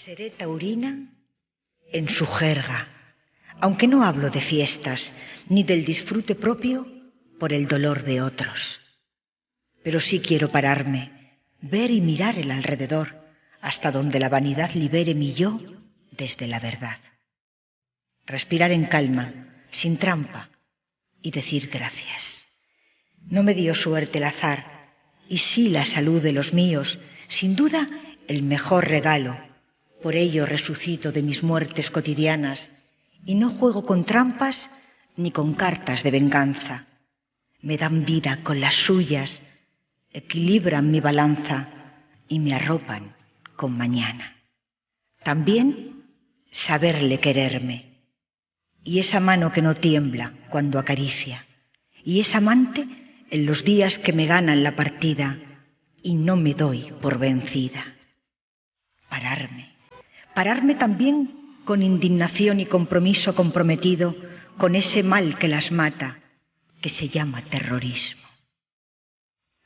Seré taurina en su jerga, aunque no hablo de fiestas ni del disfrute propio por el dolor de otros. Pero sí quiero pararme, ver y mirar el alrededor, hasta donde la vanidad libere mi yo desde la verdad. Respirar en calma, sin trampa, y decir gracias. No me dio suerte el azar, y sí la salud de los míos, sin duda el mejor regalo. Por ello resucito de mis muertes cotidianas, y no juego con trampas ni con cartas de venganza. Me dan vida con las suyas, equilibran mi balanza y me arropan con mañana. También saberle quererme, y esa mano que no tiembla cuando acaricia, y es amante en los días que me ganan la partida y no me doy por vencida. Pararme también con indignación y compromiso comprometido con ese mal que las mata, que se llama terrorismo.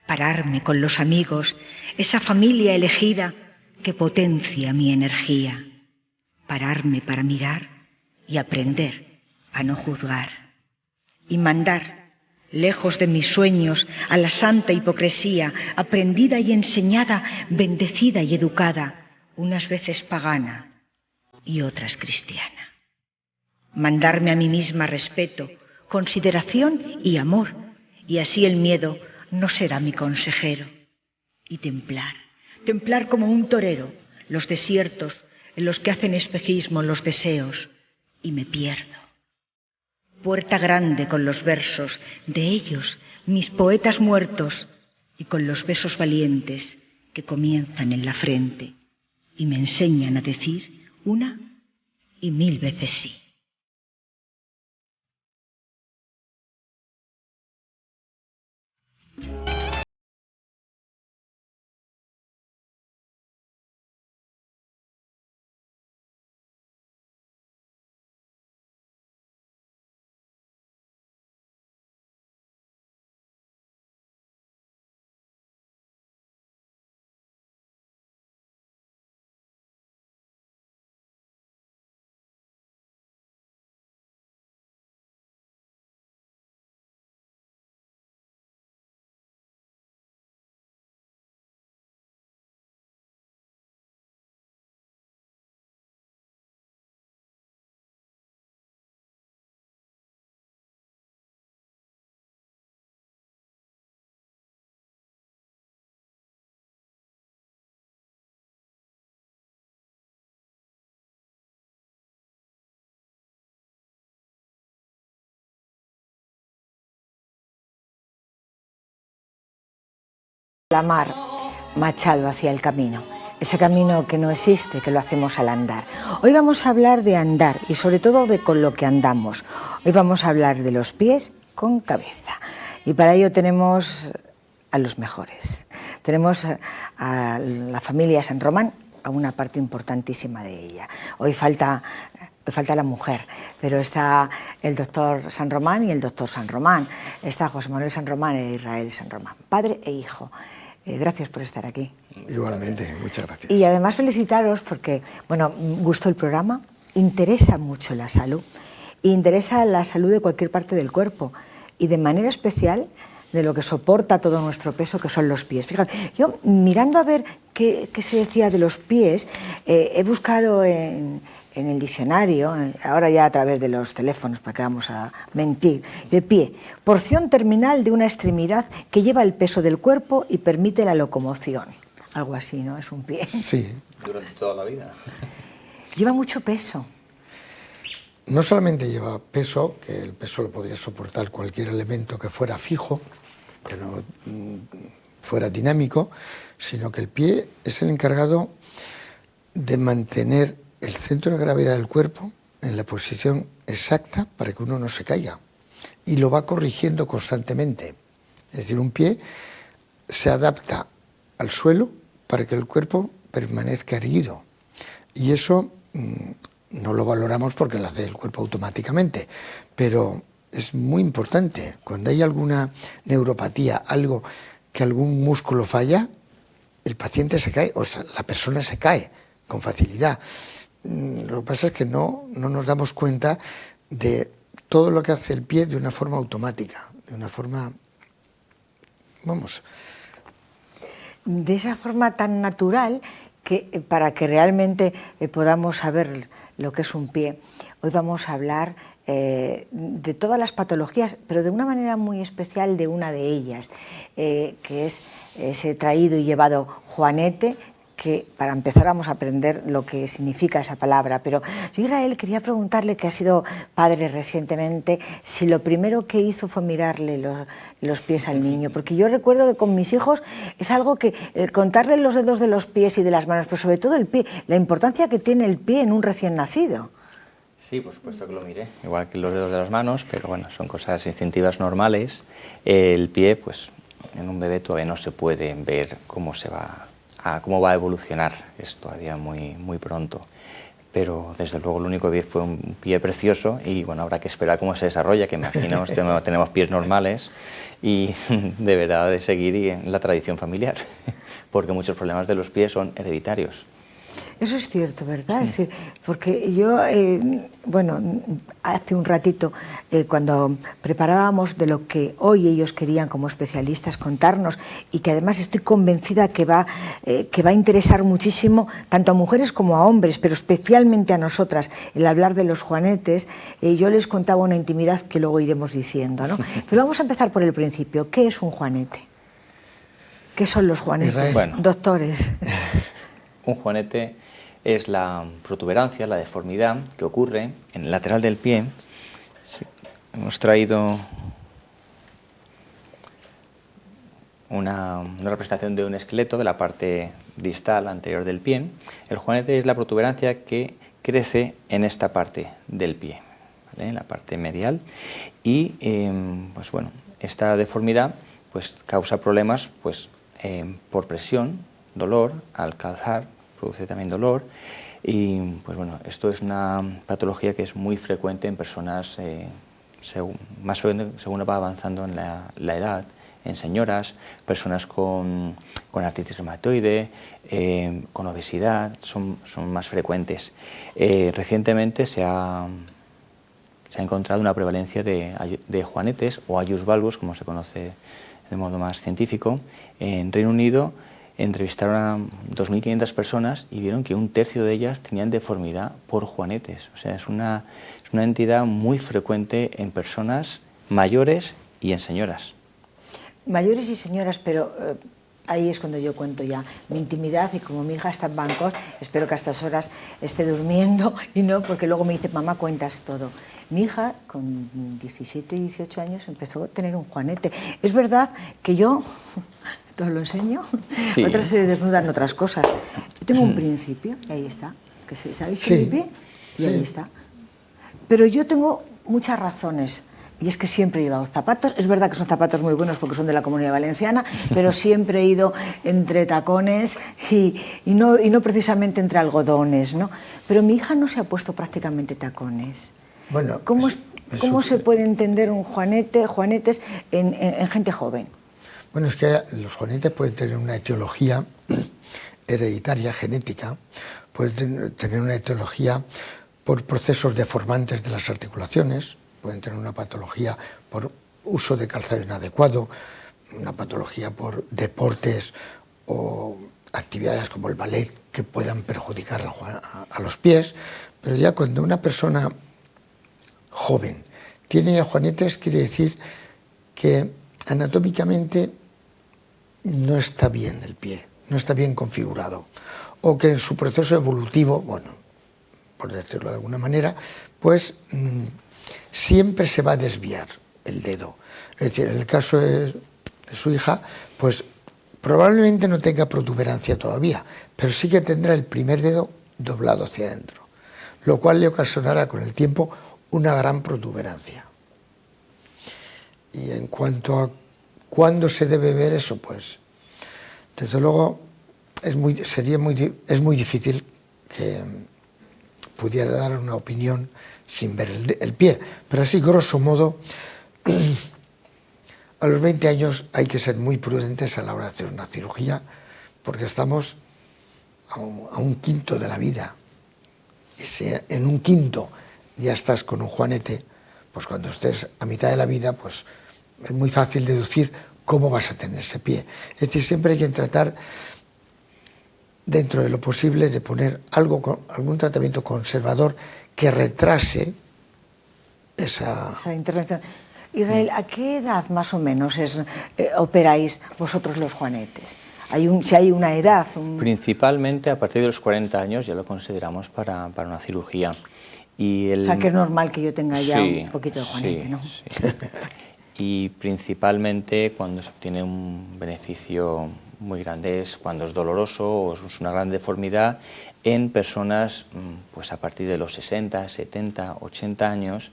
Pararme con los amigos, esa familia elegida que potencia mi energía. Pararme para mirar y aprender a no juzgar. Y mandar, lejos de mis sueños, a la santa hipocresía, aprendida y enseñada, bendecida y educada, unas veces pagana y otras cristiana. Mandarme a mí misma respeto, consideración y amor, y así el miedo no será mi consejero. Y templar como un torero los desiertos en los que hacen espejismo los deseos, y me pierdo. Puerta grande con los versos de ellos, mis poetas muertos, y con los besos valientes que comienzan en la frente y me enseñan a decir una y mil veces sí. La mar, Machado hacia el camino, ese camino que no existe, que lo hacemos al andar. Hoy vamos a hablar de andar y sobre todo de con lo que andamos. Hoy vamos a hablar de los pies con cabeza y para ello tenemos a los mejores. Tenemos a la familia San Román, a una parte importantísima de ella. Hoy falta la mujer, pero está el doctor San Román y el doctor San Román. Está José Manuel San Román e Israel San Román, padre e hijo. Gracias por estar aquí. Igualmente, muchas gracias. Y además felicitaros porque, bueno, gustó el programa, interesa mucho la salud, interesa la salud de cualquier parte del cuerpo y de manera especial de lo que soporta todo nuestro peso, que son los pies. Fíjate, yo mirando a ver qué se decía de los pies, he buscado en el diccionario, ahora ya a través de los teléfonos, para que vamos a mentir, de pie, porción terminal de una extremidad que lleva el peso del cuerpo y permite la locomoción. Algo así, ¿no? Es un pie. Sí. Durante toda la vida. Lleva mucho peso. No solamente lleva peso, que el peso lo podría soportar cualquier elemento que fuera fijo, que no fuera dinámico, sino que el pie es el encargado de mantener el centro de gravedad del cuerpo en la posición exacta para que uno no se caiga. Y lo va corrigiendo constantemente. Es decir, un pie se adapta al suelo para que el cuerpo permanezca erguido. Y eso no lo valoramos porque lo hace el cuerpo automáticamente, pero es muy importante. Cuando hay alguna neuropatía, algo que algún músculo falla, el paciente se cae, o sea, la persona se cae, con facilidad. Lo que pasa es que no nos damos cuenta de todo lo que hace el pie de una forma automática, de una forma, vamos... De esa forma tan natural que para que realmente podamos saber lo que es un pie, hoy vamos a hablar de todas las patologías, pero de una manera muy especial de una de ellas, que es ese traído y llevado juanete, que para empezar vamos a aprender lo que significa esa palabra. Pero yo, Israel, quería preguntarle, que ha sido padre recientemente, si lo primero que hizo fue mirarle los pies al niño, porque yo recuerdo que con mis hijos es algo que contarle los dedos de los pies y de las manos, pero sobre todo el pie, la importancia que tiene el pie en un recién nacido. Sí, por supuesto que lo miré, igual que los dedos de las manos, pero bueno, son cosas instintivas normales. El pie, pues en un bebé todavía no se puede ver cómo va a evolucionar, es todavía muy pronto. Pero desde luego lo único que vi fue un pie precioso y bueno, habrá que esperar cómo se desarrolla, que imaginamos tenemos pies normales y deberá de seguir en la tradición familiar, porque muchos problemas de los pies son hereditarios. Eso es cierto, ¿verdad? Es decir, porque yo, bueno, hace un ratito, cuando preparábamos de lo que hoy ellos querían como especialistas contarnos, y que además estoy convencida que va a interesar muchísimo tanto a mujeres como a hombres, pero especialmente a nosotras, el hablar de los juanetes, yo les contaba una intimidad que luego iremos diciendo, ¿no? Pero vamos a empezar por el principio. ¿Qué es un juanete? ¿Qué son los juanetes, doctores? Un juanete es la protuberancia, la deformidad que ocurre en el lateral del pie. Sí, hemos traído una representación de un esqueleto de la parte distal anterior del pie. El juanete es la protuberancia que crece en esta parte del pie, ¿vale? En la parte medial. Y pues bueno, esta deformidad pues causa problemas pues, por presión, dolor al calzar, produce también dolor y pues bueno, esto es una patología que es muy frecuente en personas, más frecuente según va avanzando en la edad, en señoras, personas con artritis reumatoide, con obesidad, son más frecuentes. Recientemente se ha encontrado una prevalencia de juanetes o ius valgus, como se conoce de modo más científico. En Reino Unido entrevistaron a 2.500 personas y vieron que un tercio de ellas tenían deformidad por juanetes. O sea, es una entidad muy frecuente en personas mayores y en señoras. Mayores y señoras, pero ahí es cuando yo cuento ya mi intimidad, y como mi hija está en Bangkok, espero que a estas horas esté durmiendo, y no, porque luego me dice, mamá, cuentas todo. Mi hija, con 17 y 18 años, empezó a tener un juanete. Es verdad que yo... ¿Te lo enseño? Sí. Otras se desnudan otras cosas. Yo tengo un principio, y ahí está. ¿Sabéis qué es mi pie? Y ahí está. Pero yo tengo muchas razones. Y es que siempre he llevado zapatos. Es verdad que son zapatos muy buenos porque son de la Comunidad Valenciana, pero siempre he ido entre tacones y no precisamente entre algodones, ¿no? Pero mi hija no se ha puesto prácticamente tacones. Bueno, ¿Cómo se puede entender un juanetes en gente joven? Bueno, es que los juanetes pueden tener una etiología hereditaria, genética, pueden tener una etiología por procesos deformantes de las articulaciones, pueden tener una patología por uso de calzado inadecuado, una patología por deportes o actividades como el ballet que puedan perjudicar a los pies, pero ya cuando una persona joven tiene juanetes, quiere decir que anatómicamente no está bien el pie, no está bien configurado, o que en su proceso evolutivo, bueno, por decirlo de alguna manera, pues siempre se va a desviar el dedo. Es decir, en el caso de su hija, pues probablemente no tenga protuberancia todavía, pero sí que tendrá el primer dedo doblado hacia adentro, lo cual le ocasionará con el tiempo una gran protuberancia. Y en cuanto a cuándo se debe ver eso, pues desde luego es muy difícil que pudiera dar una opinión sin ver el pie, pero así grosso modo a los 20 años hay que ser muy prudentes a la hora de hacer una cirugía porque estamos a un quinto de la vida, y si en un quinto ya estás con un juanete, pues cuando estés a mitad de la vida, pues es muy fácil deducir cómo vas a tener ese pie. Es decir, siempre hay que tratar, dentro de lo posible, de poner algún tratamiento conservador que retrase esa intervención. Israel, ¿a qué edad más o menos operáis vosotros los juanetes? Si hay una edad... Principalmente a partir de los 40 años ya lo consideramos para una cirugía. O sea, que es normal que yo tenga ya un poquito de juanete, sí, ¿no? Sí. Y principalmente cuando se obtiene un beneficio muy grande es cuando es doloroso o es una gran deformidad en personas pues a partir de los 60, 70, 80 años,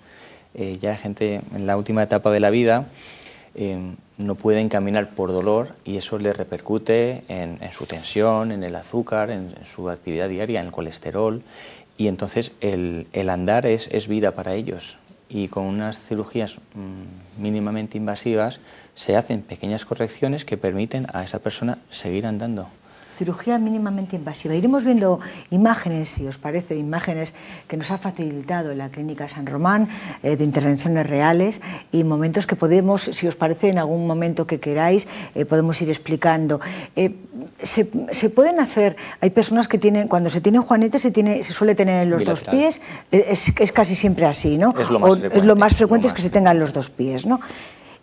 ya gente en la última etapa de la vida no pueden caminar por dolor y eso le repercute en su tensión, en el azúcar, en su actividad diaria, en el colesterol, y entonces el andar es vida para ellos. Y con unas cirugías mínimamente invasivas se hacen pequeñas correcciones que permiten a esa persona seguir andando. Cirugía mínimamente invasiva. Iremos viendo imágenes, si os parece, imágenes que nos ha facilitado la Clínica San Román, de intervenciones reales, y momentos que podemos, si os parece, en algún momento que queráis, podemos ir explicando. Se pueden hacer, hay personas que tienen, cuando se tiene juanete se suele tener en los dos pies, es casi siempre así, ¿no? Es lo más frecuente, es que se tengan los dos pies, ¿no?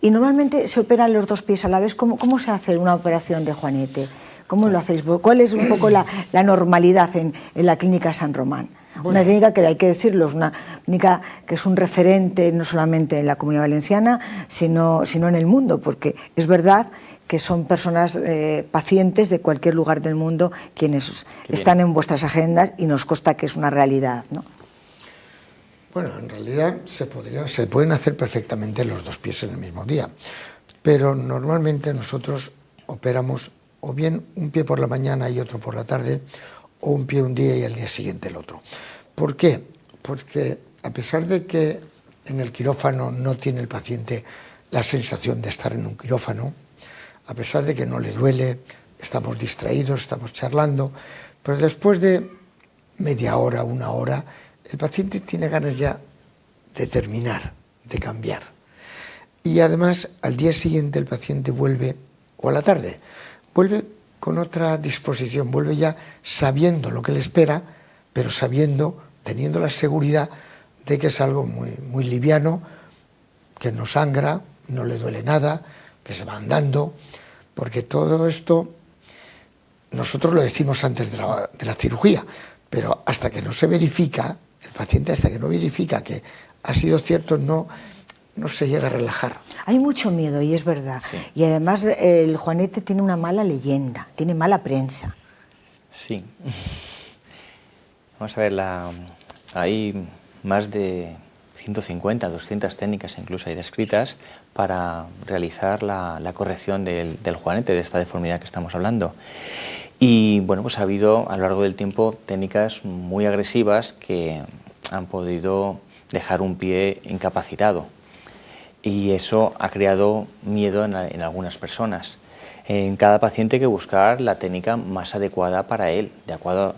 Y normalmente se operan los dos pies a la vez. ¿Cómo se hace una operación de juanete? ¿Cómo lo hacéis? ¿Cuál es un poco la normalidad en la Clínica San Román? Bueno. Una clínica que, hay que decirlo, es una clínica que es un referente no solamente en la Comunidad Valenciana, sino en el mundo, porque es verdad que son personas, pacientes de cualquier lugar del mundo quienes están en vuestras agendas, y nos consta que es una realidad, ¿no? Bueno, en realidad se pueden hacer perfectamente los dos pies en el mismo día, pero normalmente nosotros operamos o bien un pie por la mañana y otro por la tarde, o un pie un día y al día siguiente el otro. ¿Por qué? Porque a pesar de que en el quirófano no tiene el paciente la sensación de estar en un quirófano, a pesar de que no le duele, estamos distraídos, estamos charlando, pero después de media hora, una hora, el paciente tiene ganas ya de terminar, de cambiar. Y además, al día siguiente el paciente vuelve, o a la tarde, vuelve con otra disposición, vuelve ya sabiendo lo que le espera, pero teniendo la seguridad de que es algo muy liviano, que no sangra, no le duele nada, que se va andando, porque todo esto nosotros lo decimos antes de la cirugía, pero hasta que no se verifica, el paciente hasta que no verifica que ha sido cierto, no se llega a relajar. Hay mucho miedo, y es verdad. Sí. Y además el juanete tiene una mala leyenda, tiene mala prensa. Sí. Vamos a ver, hay más de 150, 200 técnicas incluso hay descritas para realizar la corrección del juanete, de esta deformidad que estamos hablando. Y bueno, pues ha habido a lo largo del tiempo técnicas muy agresivas que han podido dejar un pie incapacitado. Y eso ha creado miedo en algunas personas. En cada paciente hay que buscar la técnica más adecuada para él, de acuerdo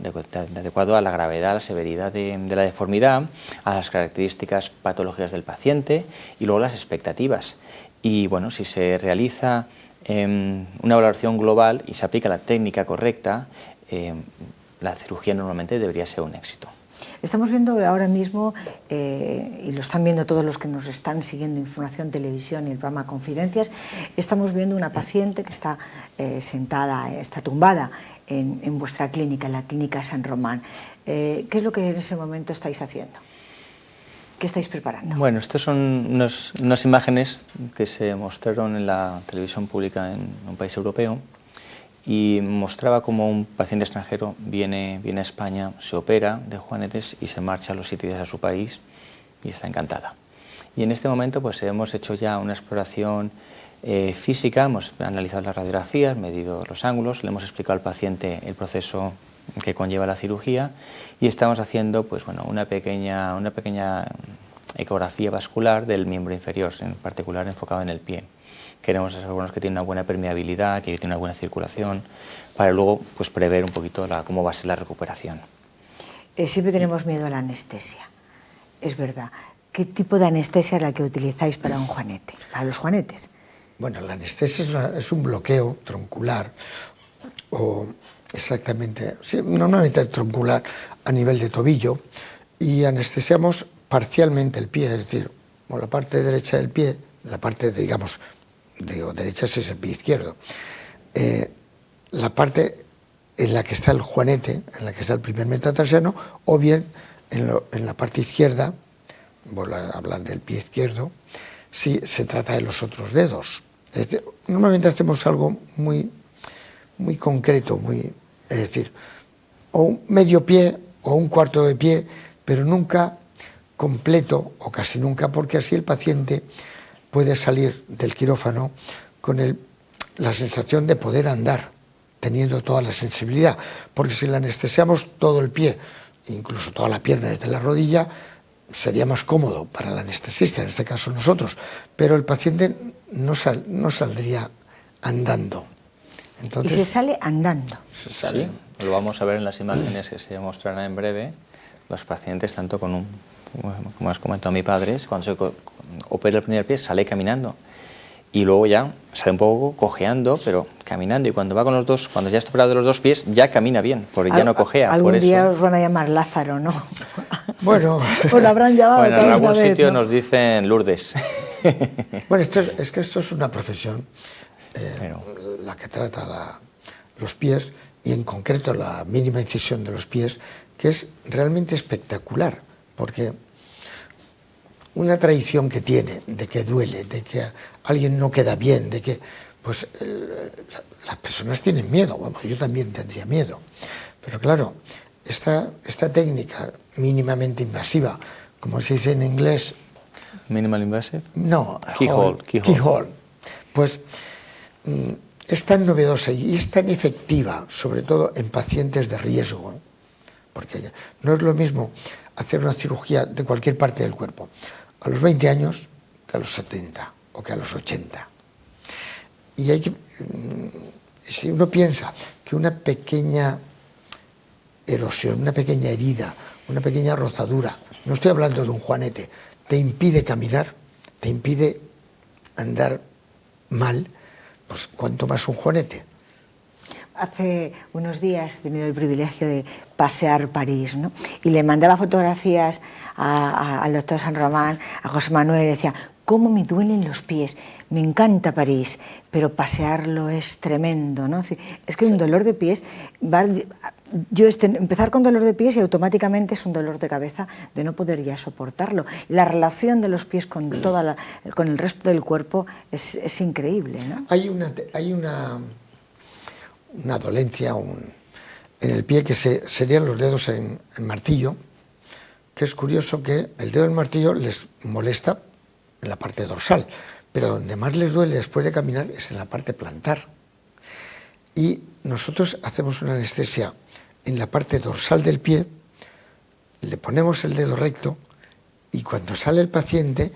a la gravedad, a la severidad de la deformidad, a las características patológicas del paciente y luego las expectativas. Y bueno, si se realiza una valoración global y se aplica la técnica correcta, la cirugía normalmente debería ser un éxito. Estamos viendo ahora mismo, y lo están viendo todos los que nos están siguiendo Información Televisión y el programa Confidencias, estamos viendo una paciente que está sentada, está tumbada en vuestra clínica, en la Clínica San Román. ¿Qué es lo que en ese momento estáis haciendo? ¿Qué estáis preparando? Bueno, estas son unas imágenes que se mostraron en la televisión pública en un país europeo, y mostraba cómo un paciente extranjero viene a España, se opera de juanetes y se marcha a los 7 días a su país y está encantada. Y en este momento pues hemos hecho ya una exploración física, hemos analizado las radiografías, medido los ángulos, le hemos explicado al paciente el proceso que conlleva la cirugía y estamos haciendo pues, bueno, una pequeña ecografía vascular del miembro inferior, en particular enfocado en el pie, queremos asegurarnos que tiene una buena permeabilidad, que tiene una buena circulación, para luego pues prever un poquito cómo va a ser la recuperación. Siempre tenemos miedo a la anestesia, es verdad. ¿Qué tipo de anestesia es la que utilizáis para un juanete, para los juanetes? Bueno, la anestesia es un bloqueo troncular, o exactamente, sí, normalmente troncular a nivel de tobillo, y anestesiamos parcialmente el pie, es decir, o la parte derecha del pie, la parte, digamos, derecha es el pie izquierdo, la parte en la que está el juanete, en la que está el primer metatarsiano, o bien en la parte izquierda, voy a hablar del pie izquierdo, si se trata de los otros dedos. Normalmente hacemos algo muy concreto, es decir, o un medio pie o un cuarto de pie, pero nunca completo, o casi nunca, porque así el paciente puede salir del quirófano con la sensación de poder andar, teniendo toda la sensibilidad, porque si le anestesiamos todo el pie, incluso toda la pierna desde la rodilla, sería más cómodo para el anestesista, en este caso nosotros, pero el paciente no saldría andando. Entonces, y se sale andando. Sí, lo vamos a ver en las imágenes que se mostrarán en breve. Los pacientes, tanto como has comentado mi padre, cuando se opera el primer pie sale caminando y luego ya sale un poco cojeando, pero caminando, y cuando va con los dos, cuando ya está operado de los dos pies, ya camina bien, porque ya no cojea. Algún día os van a llamar Lázaro, ¿no? Bueno, pues lo habrán llamado. Bueno, en algún sitio, ¿no? Nos dicen Lourdes. Bueno, es que esto es una profesión, la que trata los pies, y en concreto la mínima incisión de los pies, que es realmente espectacular, porque una tradición que tiene de que duele, de que alguien no queda bien, de que pues las personas tienen miedo. Bueno, yo también tendría miedo, pero claro, esta técnica mínimamente invasiva, como se dice en inglés, minimal invasive, no, keyhole, pues es tan novedosa y es tan efectiva, sobre todo en pacientes de riesgo, porque no es lo mismo hacer una cirugía de cualquier parte del cuerpo a los 20 años que a los 70 o que a los 80. Y si uno piensa que una pequeña erosión, una pequeña herida, una pequeña rozadura, no estoy hablando de un juanete, te impide caminar, te impide andar mal, pues cuánto más un juanete. Hace unos días he tenido el privilegio de pasear París, ¿no? Y le mandaba fotografías al doctor San Román, a José Manuel, y le decía: cómo me duelen los pies, me encanta París, pero pasearlo es tremendo, ¿no? Es que un dolor de pies, empezar con dolor de pies y automáticamente es un dolor de cabeza de no poder ya soportarlo. La relación de los pies con con el resto del cuerpo es increíble, ¿no? Hay una dolencia en el pie que serían los dedos en martillo, que es curioso que el dedo en martillo les molesta en la parte dorsal, pero donde más les duele después de caminar es en la parte plantar. Y nosotros hacemos una anestesia en la parte dorsal del pie, le ponemos el dedo recto y cuando sale el paciente,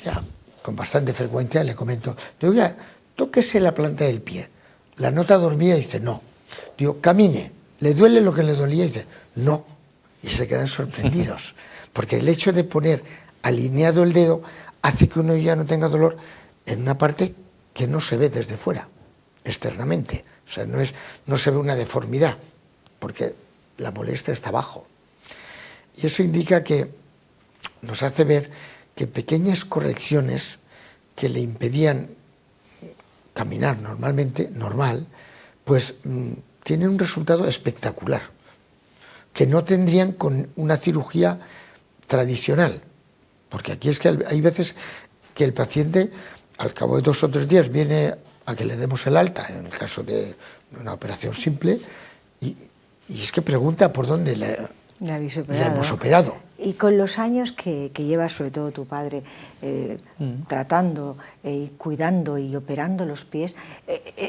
ya con bastante frecuencia le comento, digo, ya, tóquese la planta del pie. La nota dormida y dice, no. Digo, camine, ¿le duele lo que le dolía? Y dice, no. Y se quedan sorprendidos, porque el hecho de poner alineado el dedo hace que uno ya no tenga dolor en una parte que no se ve desde fuera, externamente. O sea, no se ve una deformidad, porque la molestia está abajo. Y eso indica que nos hace ver que pequeñas correcciones que le impedían caminar normal, pues tienen un resultado espectacular, que no tendrían con una cirugía tradicional, porque aquí es que hay veces que el paciente al cabo de 2 o 3 días viene a que le demos el alta, en el caso de una operación simple, y es que pregunta por dónde le hemos operado. Y con los años que lleva, sobre todo tu padre, tratando, cuidando y operando los pies,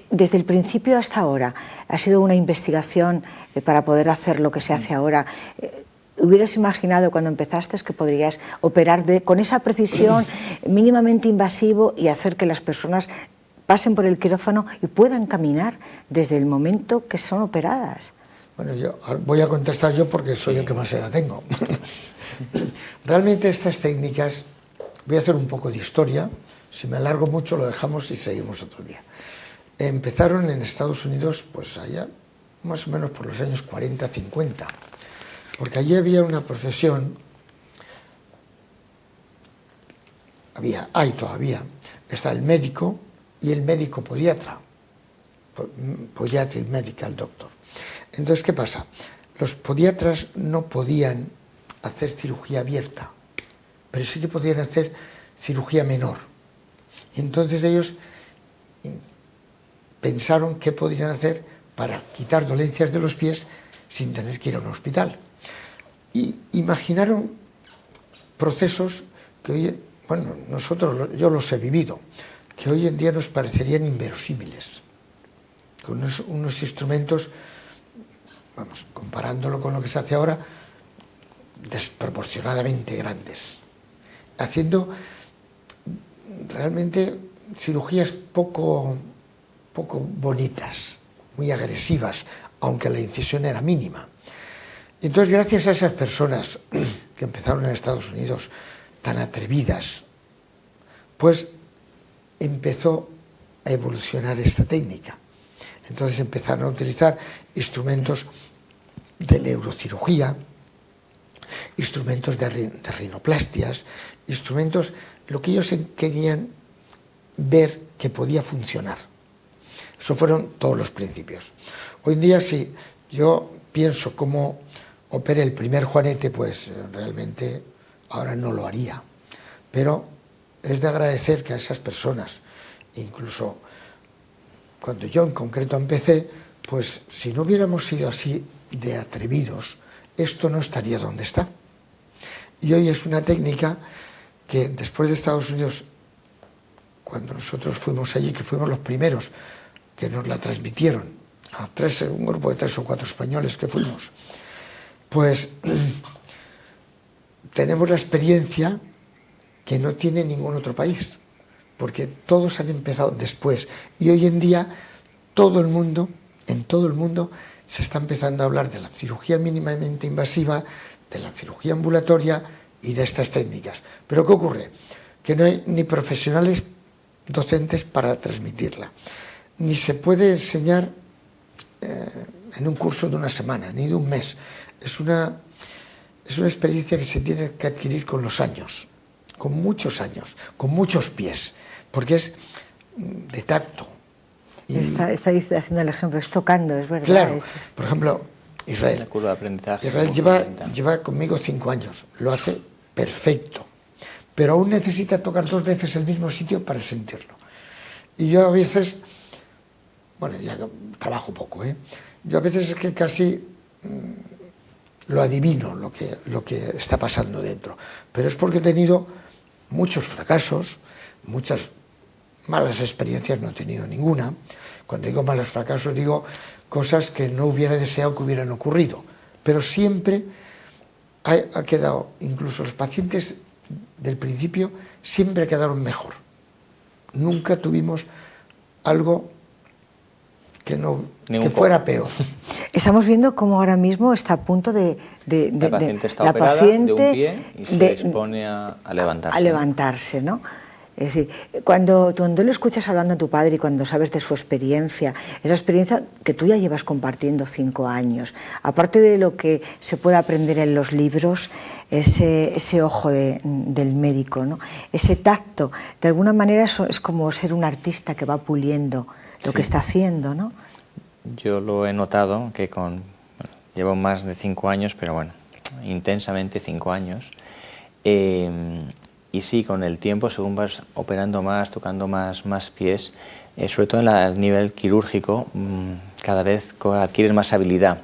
desde el principio hasta ahora, ¿ha sido una investigación para poder hacer lo que se hace ahora? ¿hubieras imaginado cuando empezaste que podrías operar con esa precisión mínimamente invasivo y hacer que las personas pasen por el quirófano y puedan caminar desde el momento que son operadas? Bueno, yo voy a contestar yo porque soy el que más edad tengo. Realmente estas técnicas, voy a hacer un poco de historia, si me alargo mucho lo dejamos y seguimos otro día. Empezaron en Estados Unidos, pues allá, más o menos por los años 40, 50, porque allí había una profesión, hay todavía, está el médico y el médico podiatra, podiatric medical doctor. Entonces, ¿qué pasa? Los podiatras no podían hacer cirugía abierta, pero sí que podían hacer cirugía menor. Y entonces ellos pensaron qué podrían hacer para quitar dolencias de los pies sin tener que ir a un hospital. Y imaginaron procesos que hoy, bueno, yo los he vivido, que hoy en día nos parecerían inverosímiles, con unos instrumentos, vamos, comparándolo con lo que se hace ahora, desproporcionadamente grandes, haciendo realmente cirugías poco bonitas, muy agresivas, aunque la incisión era mínima. Entonces, gracias a esas personas que empezaron en Estados Unidos tan atrevidas, pues empezó a evolucionar esta técnica. Entonces empezaron a utilizar instrumentos de neurocirugía, instrumentos de rinoplastias, instrumentos, lo que ellos querían ver que podía funcionar. Eso fueron todos los principios. Hoy en día, si yo pienso cómo operé el primer juanete, pues realmente ahora no lo haría. Pero es de agradecer que a esas personas, incluso cuando yo en concreto empecé, pues si no hubiéramos sido así de atrevidos, esto no estaría donde está. Y hoy es una técnica que después de Estados Unidos, cuando nosotros fuimos allí, que fuimos los primeros que nos la transmitieron, un grupo de 3 o 4 españoles que fuimos, pues tenemos la experiencia que no tiene ningún otro país, porque todos han empezado después. Y hoy en día todo el mundo, en todo el mundo, se está empezando a hablar de la cirugía mínimamente invasiva, de la cirugía ambulatoria y de estas técnicas. Pero ¿qué ocurre? Que no hay ni profesionales docentes para transmitirla, ni se puede enseñar en un curso de una semana, ni de un mes. Es una experiencia que se tiene que adquirir con los años, con muchos años, con muchos pies, porque es de tacto. Y está haciendo el ejemplo, es tocando, es verdad. Claro, por ejemplo, Israel. La curva de aprendizaje. Israel lleva conmigo 5 años, lo hace perfecto, pero aún necesita tocar 2 veces el mismo sitio para sentirlo. Y yo a veces, bueno, ya trabajo poco, yo a veces es que casi lo adivino lo que está pasando dentro, pero es porque he tenido muchos fracasos, muchas malas experiencias, no he tenido ninguna. Cuando digo malos fracasos digo cosas que no hubiera deseado que hubieran ocurrido, pero siempre ha quedado, incluso los pacientes del principio siempre quedaron mejor. Nunca tuvimos algo que fuera peor. Estamos viendo cómo ahora mismo está a punto la paciente está operada de un pie y se dispone a levantarse. A levantarse, ¿no? Es decir, cuando lo escuchas hablando a tu padre y cuando sabes de su experiencia, esa experiencia que tú ya llevas compartiendo 5 años, aparte de lo que se puede aprender en los libros, ese ojo del médico, ¿no? Ese tacto, de alguna manera es como ser un artista que va puliendo lo que está haciendo, ¿no? Yo lo he notado, que llevo más de 5 años, pero bueno, intensamente 5 años. Y sí, con el tiempo, según vas operando más, tocando más pies, sobre todo a nivel quirúrgico, cada vez adquieres más habilidad,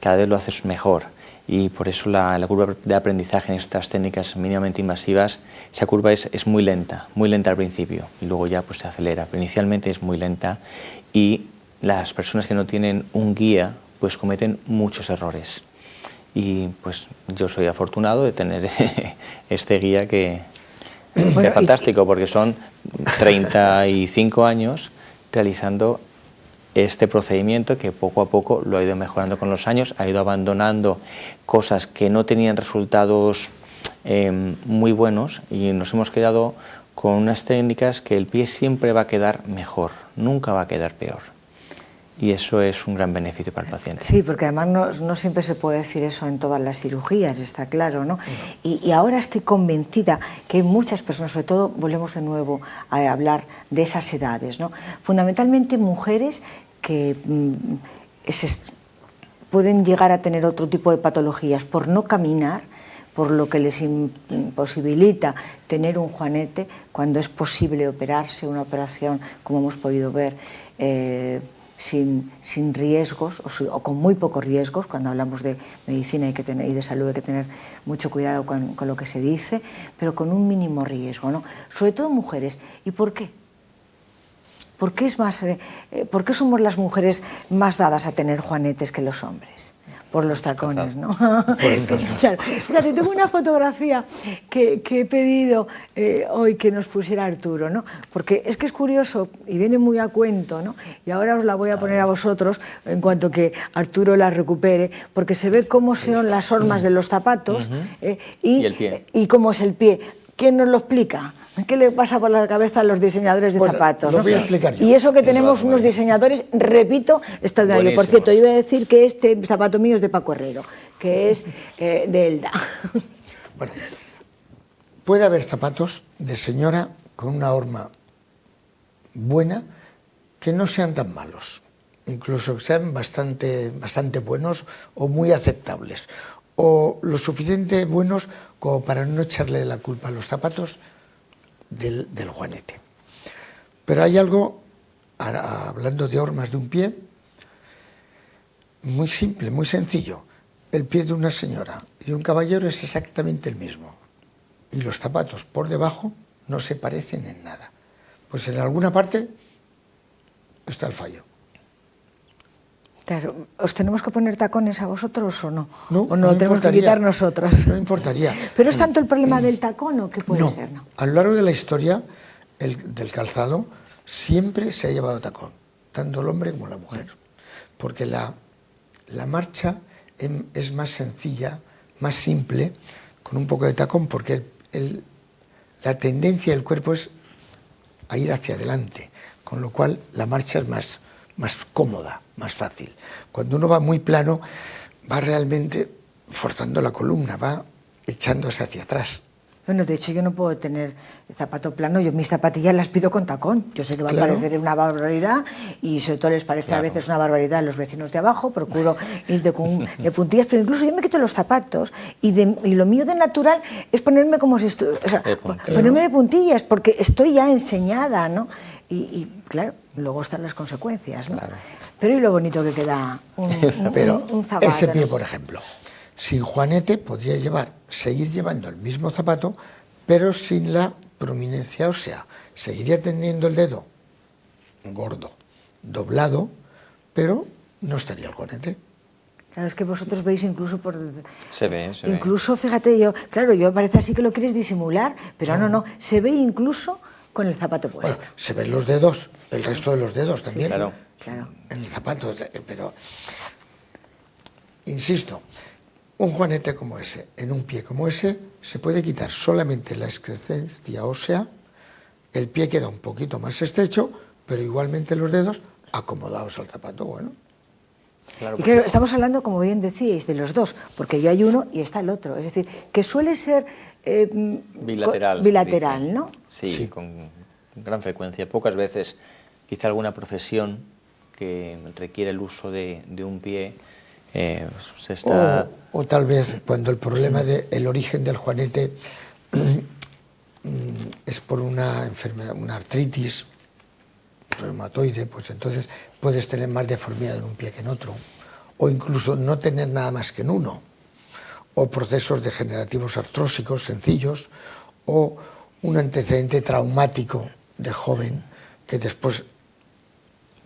cada vez lo haces mejor. Y por eso la curva de aprendizaje en estas técnicas mínimamente invasivas, esa curva es muy lenta al principio, y luego ya pues se acelera. Pero inicialmente es muy lenta y las personas que no tienen un guía pues cometen muchos errores. y pues yo soy afortunado de tener este guía que Bueno, es fantástico, porque son 35 años realizando este procedimiento que poco a poco lo ha ido mejorando con los años, ha ido abandonando cosas que no tenían resultados muy buenos, y nos hemos quedado con unas técnicas que el pie siempre va a quedar mejor, nunca va a quedar peor. Y eso es un gran beneficio para el paciente. Sí, porque además no siempre se puede decir eso en todas las cirugías, está claro, ¿no? Y ahora estoy convencida que hay muchas personas, sobre todo volvemos de nuevo a hablar de esas edades, ¿no? Fundamentalmente mujeres que pueden llegar a tener otro tipo de patologías por no caminar, por lo que les imposibilita tener un juanete, cuando es posible operarse, una operación, como hemos podido ver, sin riesgos o con muy pocos riesgos. Cuando hablamos de medicina y de salud hay que tener mucho cuidado con lo que se dice, pero con un mínimo riesgo, ¿no? Sobre todo mujeres. ¿Y por qué? ¿Por qué somos las mujeres más dadas a tener juanetes que los hombres? Por los tacones, ¿no? Claro. Fíjate, tengo una fotografía que he pedido hoy que nos pusiera Arturo, ¿no? Porque es que es curioso y viene muy a cuento, ¿no? Y ahora os la voy a poner a vosotros en cuanto que Arturo la recupere, porque se ve cómo son las hormas de los zapatos y el pie. Y cómo es el pie. ¿Quién nos lo explica? ¿Qué le pasa por la cabeza a los diseñadores de zapatos? Lo voy a explicar yo. Y eso que tenemos unos diseñadores, repito, extraordinarios. Por cierto, yo iba a decir que este zapato mío es de Paco Herrero, que es de Elda. Bueno, puede haber zapatos de señora con una horma buena que no sean tan malos, incluso que sean bastante buenos o muy aceptables, o lo suficiente buenos como para no echarle la culpa a los zapatos del juanete. Pero hay algo, hablando de hormas de un pie, muy simple, muy sencillo. El pie de una señora y de un caballero es exactamente el mismo, y los zapatos por debajo no se parecen en nada. Pues en alguna parte está el fallo. Claro, ¿os tenemos que poner tacones a vosotros o no? No, ¿O no lo tenemos que quitar nosotros? No importaría. ¿Pero es tanto el problema del tacón o qué puede ser? No. A lo largo de la historia del calzado siempre se ha llevado tacón, tanto el hombre como la mujer, porque la marcha es más sencilla, más simple, con un poco de tacón, porque la tendencia del cuerpo es a ir hacia adelante, con lo cual la marcha es más cómoda, más fácil. Cuando uno va muy plano, va realmente forzando la columna, va echándose hacia atrás. Bueno, de hecho yo no puedo tener zapato plano, yo mis zapatillas las pido con tacón. Yo sé que va a parecer una barbaridad y sobre todo les parece a veces una barbaridad a los vecinos de abajo, procuro ir de puntillas, pero incluso yo me quito los zapatos y lo mío de natural es ponerme como si ponerme de puntillas, porque estoy ya enseñada, ¿no? Y claro, luego están las consecuencias, ¿no? Claro. Pero y lo bonito que queda un zapato. Ese pie, por ejemplo, sin juanete podría seguir llevando el mismo zapato, pero sin la prominencia ósea. Seguiría teniendo el dedo gordo, doblado, pero no estaría el juanete. Claro, es que vosotros veis incluso por... Se ve. Incluso, fíjate, yo parece así que lo quieres disimular, pero no, se ve incluso con el zapato puesto. Bueno, se ven los dedos, el resto de los dedos también. Sí, claro. En el zapato, pero... Insisto, un juanete como ese, en un pie como ese, se puede quitar solamente la excrescencia ósea, el pie queda un poquito más estrecho, pero igualmente los dedos acomodados al zapato, bueno. Claro, y claro, estamos hablando, como bien decíais, de los dos, porque yo hay uno y está el otro, es decir, que suele ser bilateral, ¿no? Sí, con gran frecuencia. Pocas veces, quizá alguna profesión que requiere el uso de un pie se está... O tal vez cuando el problema del origen del juanete es por una enfermedad, una artritis reumatoide, pues entonces puedes tener más deformidad en un pie que en otro, o incluso no tener nada más que en uno, o procesos degenerativos artrósicos sencillos, o un antecedente traumático de joven que después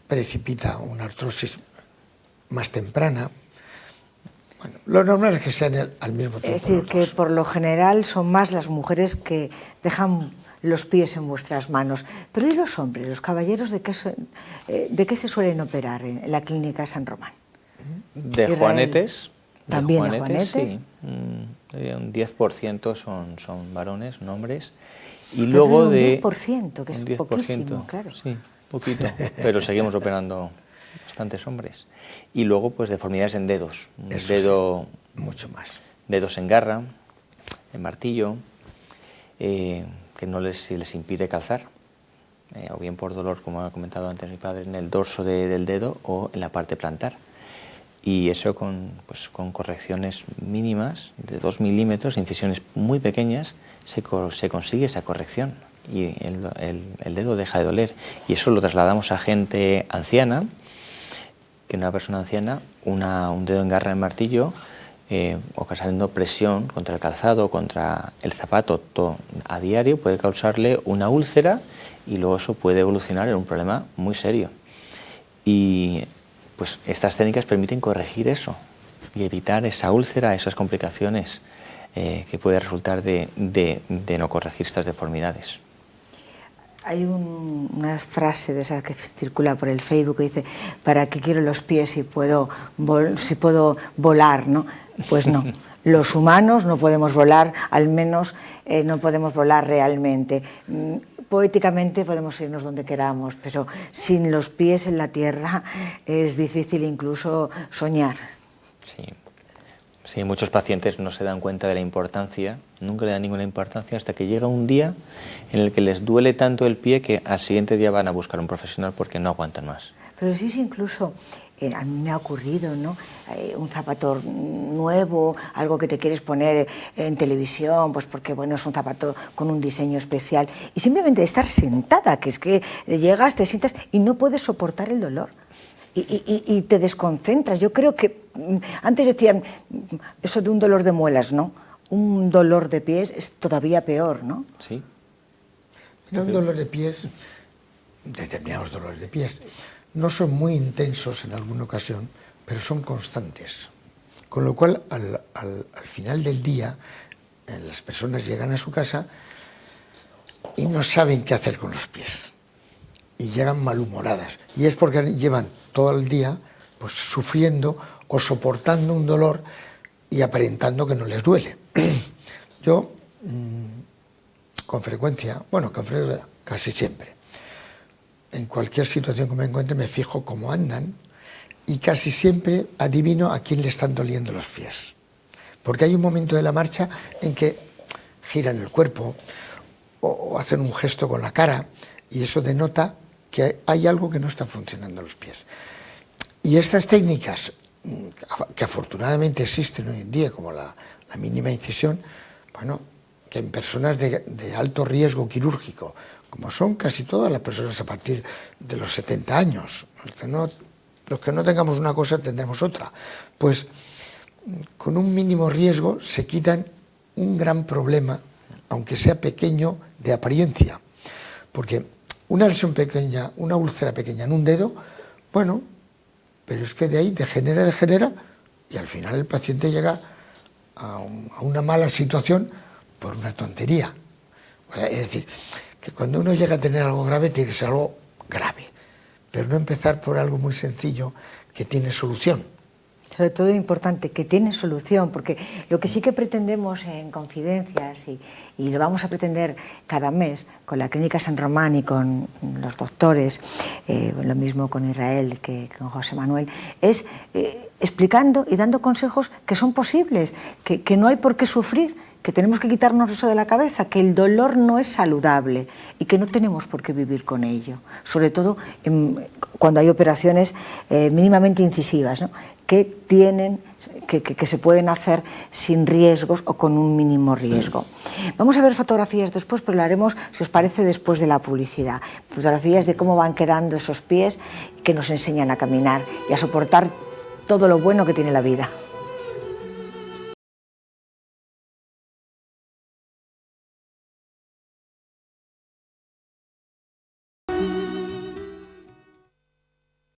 precipita una artrosis más temprana. Bueno, lo normal es que sean al mismo tiempo. Es decir, los que dos. por lo general son más las mujeres que dejan los pies en vuestras manos. Pero ¿y los hombres, los caballeros, de qué se suelen operar en la clínica San Román? De Israel. Juanetes. También de juanetes. Sí. Un 10% son varones, son hombres. Y Pero luego un de... 10%, que es un 10%, poquísimo, claro. Sí, poquito, pero seguimos operando bastantes hombres. Y luego, pues, deformidades en dedos. Un Eso dedo, sí, mucho más. dedos en garra, en martillo, que no se les impide calzar, o bien por dolor, como ha comentado antes mi padre, en el dorso del dedo o en la parte plantar. Y eso con correcciones mínimas de 2 milímetros, incisiones muy pequeñas, se consigue esa corrección y el dedo deja de doler. Y eso lo trasladamos a gente anciana, que una persona anciana, un dedo en garra en martillo, ocasionando presión contra el calzado, contra el zapato a diario, puede causarle una úlcera y luego eso puede evolucionar en un problema muy serio. Y pues estas técnicas permiten corregir eso y evitar esa úlcera, esas complicaciones que puede resultar de no corregir estas deformidades. Hay una frase de esa que circula por el Facebook que dice: ¿para qué quiero los pies si puedo volar, ¿no? Pues no, los humanos no podemos volar, al menos no podemos volar realmente. Poéticamente podemos irnos donde queramos, pero sin los pies en la tierra es difícil incluso soñar. Sí, muchos pacientes no se dan cuenta de la importancia, nunca le dan ninguna importancia hasta que llega un día en el que les duele tanto el pie que al siguiente día van a buscar un profesional porque no aguantan más. Pero sí, incluso a mí me ha ocurrido, ¿no? Un zapato nuevo, algo que te quieres poner en televisión, pues porque bueno, es un zapato con un diseño especial, y simplemente estar sentada, que es que llegas, te sientas y no puedes soportar el dolor. Y te desconcentras. Yo creo que antes decían eso de un dolor de muelas, ¿no? Un dolor de pies es todavía peor, ¿no? Sí. Mira, un dolor de pies, determinados dolores de pies, no son muy intensos en alguna ocasión, pero son constantes. Con lo cual, al final del día, las personas llegan a su casa y no saben qué hacer con los pies. Y llegan malhumoradas. Y es porque llevan todo el día pues, sufriendo o soportando un dolor y aparentando que no les duele. Yo, con frecuencia, casi siempre, en cualquier situación que me encuentre me fijo cómo andan y casi siempre adivino a quién le están doliendo los pies. Porque hay un momento de la marcha en que giran el cuerpo o hacen un gesto con la cara y eso denota que hay algo que no está funcionando en los pies. Y estas técnicas, que afortunadamente existen hoy en día, como la mínima incisión, bueno, que en personas de alto riesgo quirúrgico, como son casi todas las personas a partir de los 70 años, los que no tengamos una cosa tendremos otra, pues con un mínimo riesgo se quitan un gran problema, aunque sea pequeño, de apariencia. Porque una lesión pequeña, una úlcera pequeña en un dedo, bueno, pero es que de ahí degenera y al final el paciente llega a una mala situación por una tontería. Es decir, que cuando uno llega a tener algo grave tiene que ser algo grave, pero no empezar por algo muy sencillo que tiene solución. Sobre todo importante, que tiene solución, porque lo que sí que pretendemos en Confidencias, y lo vamos a pretender cada mes con la Clínica San Román y con los doctores, lo mismo con Israel que con José Manuel, es explicando y dando consejos que son posibles, que no hay por qué sufrir, que tenemos que quitarnos eso de la cabeza, que el dolor no es saludable y que no tenemos por qué vivir con ello, sobre todo cuando hay operaciones mínimamente incisivas, ¿no? que se pueden hacer sin riesgos o con un mínimo riesgo. Vamos a ver fotografías después, pero lo haremos, si os parece, después de la publicidad. Fotografías de cómo van quedando esos pies que nos enseñan a caminar y a soportar todo lo bueno que tiene la vida.